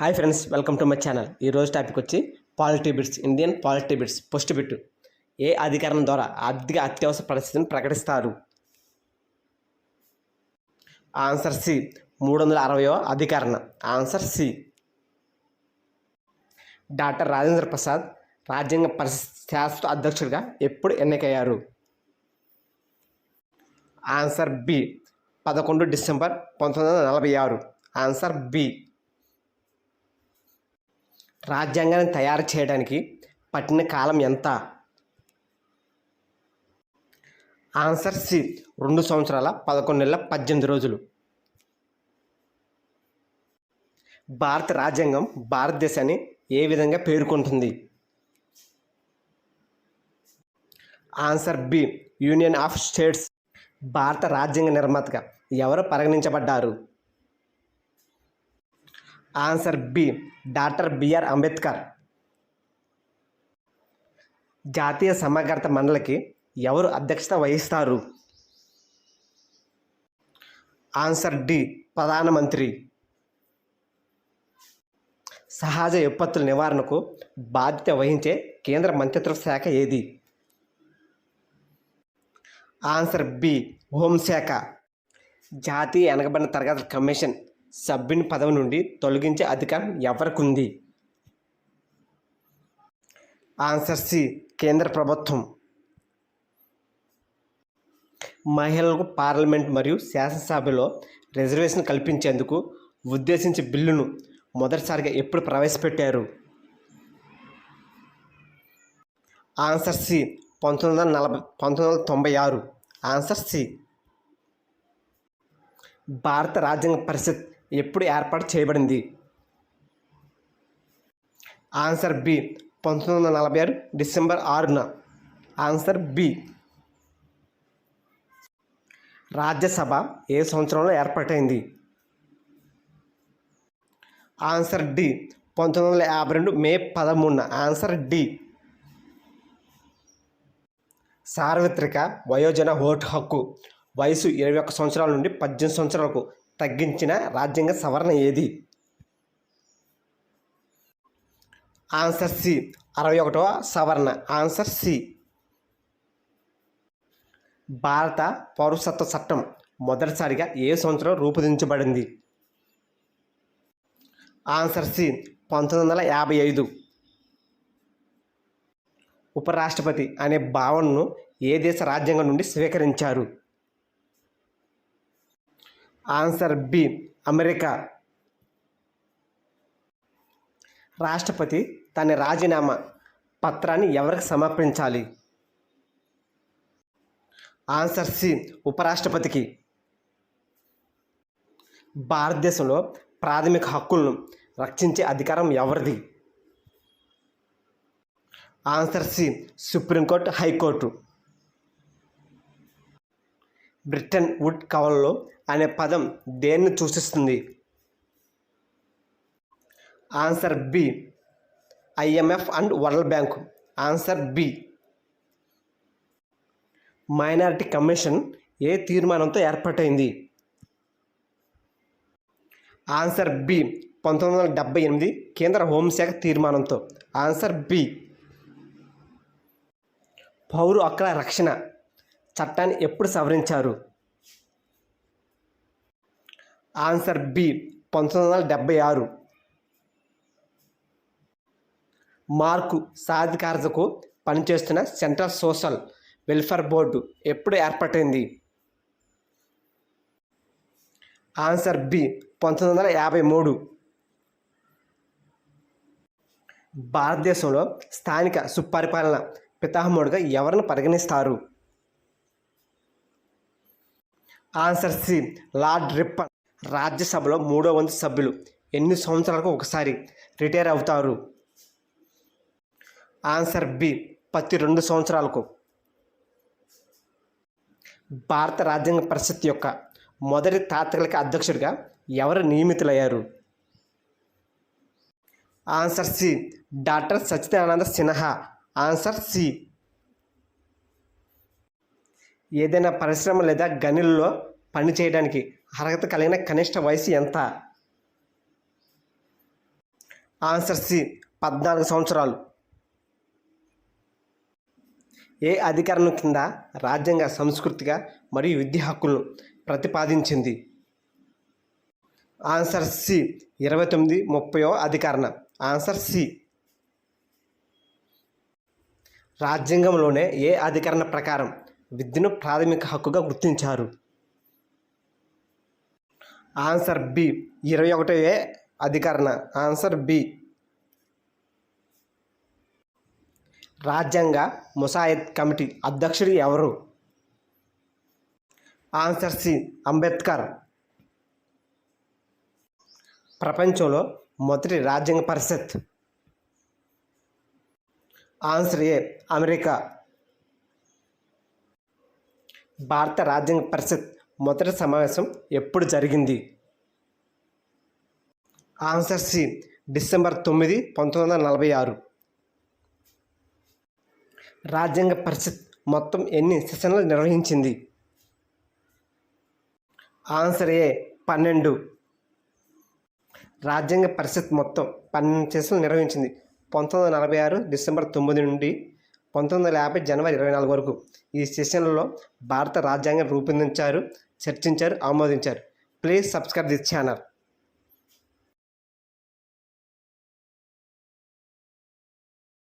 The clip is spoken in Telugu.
Hi friends, welcome to my channel. ఈరోజు టాపిక్ వచ్చి polity bits, Indian polity bits. First bit: ఏ అధికరణం ద్వారా ఆర్థిక అత్యవసర పరిస్థితిని ప్రకటిస్తారు? ఆన్సర్ సి, 360వ అధికరణం. Answer C. Doctor Rajendra Prasad రాజ్యాంగ పరిషత్ శాశ్వత అధ్యక్షుడిగా ఎప్పుడు ఎన్నికయ్యారు? Answer B, 11 December 1946. Answer B. రాజ్యాంగాన్ని తయారు చేయడానికి పట్టిన కాలం ఎంత? ఆన్సర్ సి, 2 సంవత్సరాల 11 నెలల 18 రోజులు. భారత రాజ్యాంగం భారతదేశాన్ని ఏ విధంగా పేర్కొంటుంది? Answer B, union of states. భారత రాజ్యాంగ నిర్మాతగా ఎవరు పరిగణించబడ్డారు? Answer B, doctor B R Ambedkar. జాతీయ సమగ్రత మండలికి ఎవరు అధ్యక్షత వహిస్తారు? ఆన్సర్ డి, ప్రధానమంత్రి. సహజ విపత్తుల నివారణకు బాధ్యత వహించే కేంద్ర మంత్రిత్వ శాఖ ఏది? ఆన్సర్ బి, హోంశాఖ. జాతీయ వెనుకబడిన తరగతుల కమిషన్ సభ్యుని పదవి నుండి తొలగించే అధికారం ఎవరికి ఉంది? ఆన్సర్ సి, కేంద్ర ప్రభుత్వం. మహిళలకు పార్లమెంట్ మరియు శాసనసభలో రిజర్వేషన్ కల్పించేందుకు ఉద్దేశించి బిల్లును మొదటిసారిగా ఎప్పుడు ప్రవేశపెట్టారు? Answer C, 1996. Answer C. భారత రాజ్యాంగ పరిషత్ ఎప్పుడు ఏర్పాటు చేయబడింది? ఆన్సర్ బి, 1946 డిసెంబర్ 6న. Answer B. రాజ్యసభ ఏ సంవత్సరంలో ఏర్పాటైంది? ఆన్సర్ డి, 1952 మే 13న. Answer D. సార్వత్రిక వయోజన ఓటు హక్కు వయసు 21 సంవత్సరాల నుండి 18 సంవత్సరాలకు తగ్గించిన రాజ్యాంగ సవరణ ఏది? ఆన్సర్ సి, 61వ సవరణ. Answer C. భారత పౌరసత్వ చట్టం మొదటిసారిగా ఏ సంవత్సరం రూపొందించబడింది? Answer C, 1955. ఉపరాష్ట్రపతి అనే భావనను ఏ దేశ రాజ్యాంగం నుండి స్వీకరించారు? Answer B, America. రాష్ట్రపతి తన రాజీనామా పత్రాన్ని ఎవరికి సమర్పించాలి? ఆన్సర్ సి, ఉపరాష్ట్రపతికి. భారతదేశంలో ప్రాథమిక హక్కులను రక్షించే అధికారం ఎవరిది? Answer C, Supreme Court, High Court. Bretton Wood కవల్లో అనే పదం దేన్ని సూచిస్తుంది? Answer B, IMF and World Bank. Answer B. Minority commission ఏ తీర్మానంతో ఏర్పాటైంది? ఆన్సర్ బి, 1978 కేంద్ర హోంశాఖ తీర్మానంతో. Answer B. పౌర హక్కుల రక్షణ చట్టాన్ని ఎప్పుడు సవరించారు? Answer B, 1976. మార్కు సాధికారతకు పనిచేస్తున్న సెంట్రల్ సోషల్ వెల్ఫేర్ బోర్డు ఎప్పుడు ఏర్పాటైంది? Answer B, 1953. భారతదేశంలో స్థానిక సుపరిపాలన పితామహుడిగా ఎవరిని పరిగణిస్తారు? Answer C, Lord Ripon. రాజ్యసభలో 3వ వంతు సభ్యులు ఎన్ని సంవత్సరాలకు ఒకసారి రిటైర్ అవుతారు? ఆన్సర్ బి, ప్రతి 2 సంవత్సరాలకు. భారత రాజ్యాంగ పరిషత్ యొక్క మొదటి తాత్కాలిక అధ్యక్షుడిగా ఎవరు నియమితులయ్యారు? Answer C, doctor Sachchidananda Sinha. Answer C. ఏదైనా పరిశ్రమ లేదా గనుల్లో పనిచేయడానికి అర్హత కలిగిన కనిష్ట వయసు ఎంత? ఆన్సర్ సి 14 సంవత్సరాలు. ఏ అధికరణం కింద రాజ్యాంగ సాంస్కృతిక మరియు విద్యా హక్కులను ప్రతిపాదించింది? ఆన్సర్ సి 29-30వ అధికరణం. Answer C. రాజ్యాంగంలోనే ఏ అధికరణ ప్రకారం విద్యను ప్రాథమిక హక్కుగా గుర్తించారు? ఆన్సర్ బి 21వ అధికరణ. Answer B. రాజ్యాంగ ముసాయిదా కమిటీ అధ్యక్షుడు ఎవరు? Answer C Ambedkar. ప్రపంచంలో మొదటి రాజ్యాంగ పరిషత్? ఆన్సర్ ఏ అమెరికా. భారత రాజ్యాంగ పరిషత్ మొదటి సమావేశం ఎప్పుడు జరిగింది? Answer C December 9, 1946. రాజ్యాంగ పరిషత్ మొత్తం ఎన్ని సెషన్లు నిర్వహించింది? Answer A 12. రాజ్యాంగ పరిషత్ మొత్తం 12 సెషన్లు నిర్వహించింది. 1946 డిసెంబర్ 9 నుండి 1950 జనవరి 24 వరకు. ఈ సెషన్లలో భారత రాజ్యాంగం రూపొందించారు, చర్చించారు, ఆమోదించారు. Please subscribe this channel.